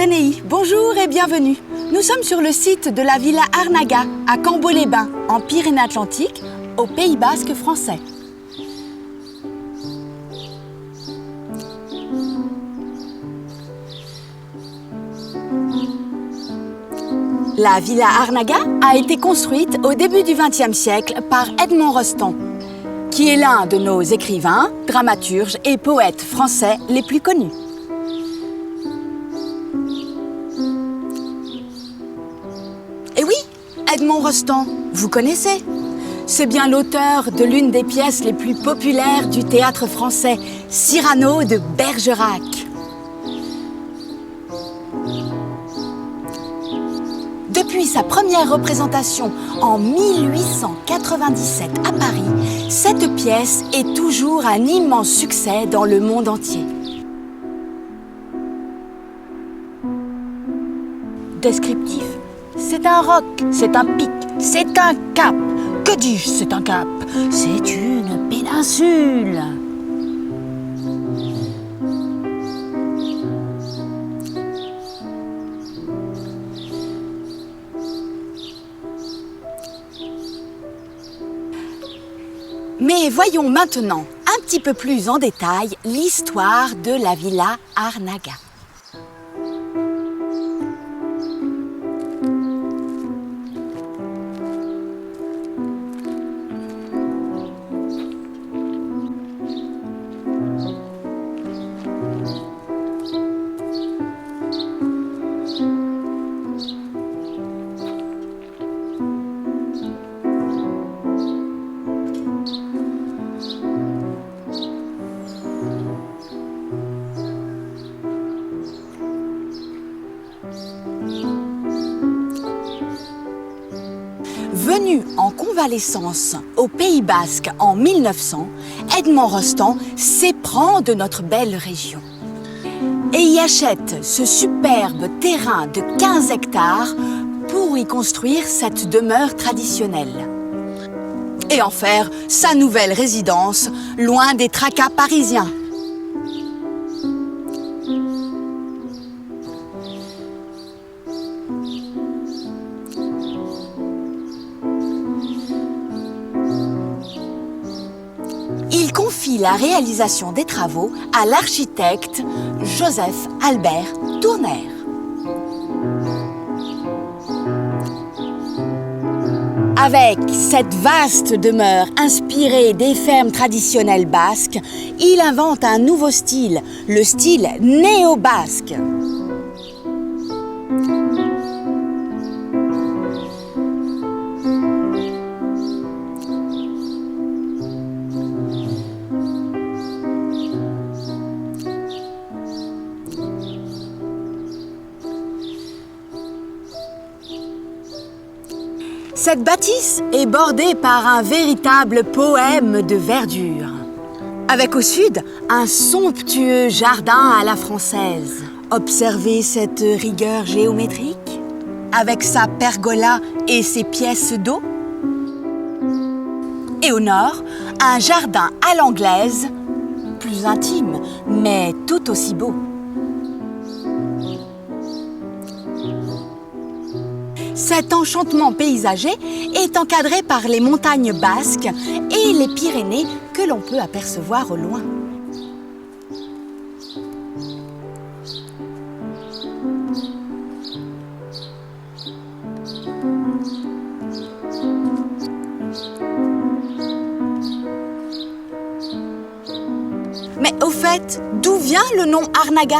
Renéi, bonjour et bienvenue. Nous sommes sur le site de la Villa Arnaga, à Cambo-les-Bains, en Pyrénées-Atlantiques, au Pays Basque français. La Villa Arnaga a été construite au début du XXe siècle par Edmond Rostand, qui est l'un de nos écrivains, dramaturges et poètes français les plus connus. Et oui, Edmond Rostand, vous connaissez? C'est bien l'auteur de l'une des pièces les plus populaires du théâtre français, Cyrano de Bergerac. Depuis sa première représentation en 1897 à Paris, cette pièce est toujours un immense succès dans le monde entier. Descriptif, c'est un roc, c'est un pic, c'est un cap. Que dis-je, c'est un cap? C'est une péninsule. Mais voyons maintenant un petit peu plus en détail l'histoire de la Villa Arnaga. Venu en convalescence au Pays Basque en 1900, Edmond Rostand s'éprend de notre belle région et y achète ce superbe terrain de 15 hectares pour y construire cette demeure traditionnelle et en faire sa nouvelle résidence, loin des tracas parisiens. Il confie la réalisation des travaux à l'architecte Joseph Albert Tournaire. Avec cette vaste demeure inspirée des fermes traditionnelles basques, il invente un nouveau style, le style néo-basque. Cette bâtisse est bordée par un véritable poème de verdure, avec au sud un somptueux jardin à la française. Observez cette rigueur géométrique, avec sa pergola et ses pièces d'eau. Et au nord, un jardin à l'anglaise, plus intime, mais tout aussi beau. Cet enchantement paysager est encadré par les montagnes basques et les Pyrénées que l'on peut apercevoir au loin. Mais au fait, d'où vient le nom Arnaga ?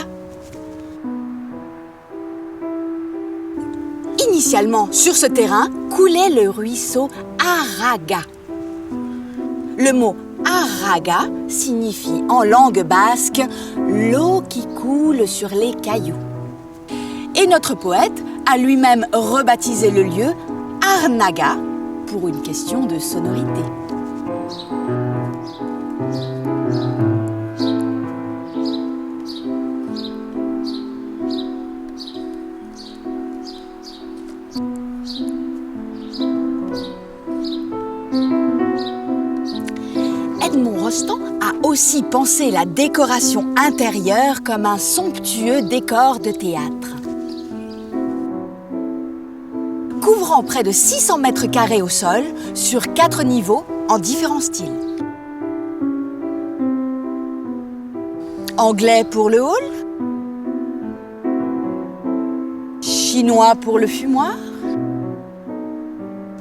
Initialement, sur ce terrain, coulait le ruisseau Arraga. Le mot Arraga signifie en langue basque « l'eau qui coule sur les cailloux ». Et notre poète a lui-même rebaptisé le lieu Arnaga pour une question de sonorité. Edmond Rostand a aussi pensé la décoration intérieure comme un somptueux décor de théâtre. couvrant près de 600 mètres carrés au sol, sur 4 niveaux, en différents styles. Anglais pour le hall, chinois pour le fumoir,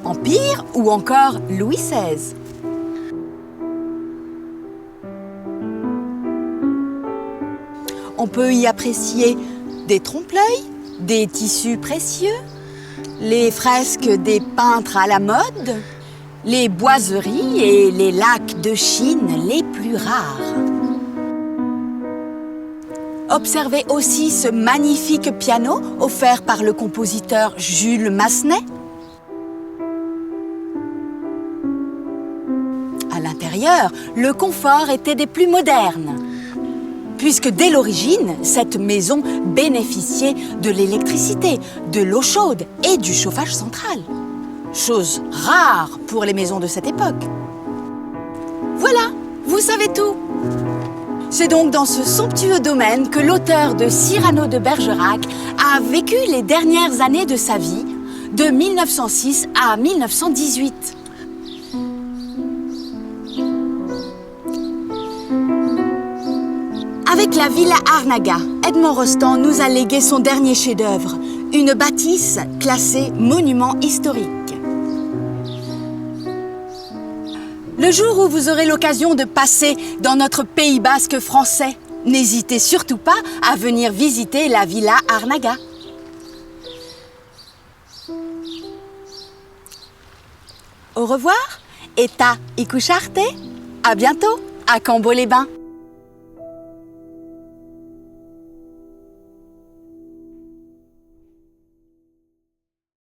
Empire ou encore Louis XVI. On peut y apprécier des trompe-l'œil, des tissus précieux, les fresques des peintres à la mode, les boiseries et les lacs de Chine les plus rares. Observez aussi ce magnifique piano offert par le compositeur Jules Massenet. À l'intérieur, le confort était des plus modernes, puisque dès l'origine, cette maison bénéficiait de l'électricité, de l'eau chaude et du chauffage central. Chose rare pour les maisons de cette époque. Voilà, vous savez tout. C'est donc dans ce somptueux domaine que l'auteur de Cyrano de Bergerac a vécu les dernières années de sa vie, de 1906 à 1918. Avec la Villa Arnaga, Edmond Rostand nous a légué son dernier chef-d'œuvre, une bâtisse classée monument historique. Le jour où vous aurez l'occasion de passer dans notre Pays basque français, n'hésitez surtout pas à venir visiter la Villa Arnaga. Au revoir, eta ikusi arte. À bientôt à Cambo-les-Bains.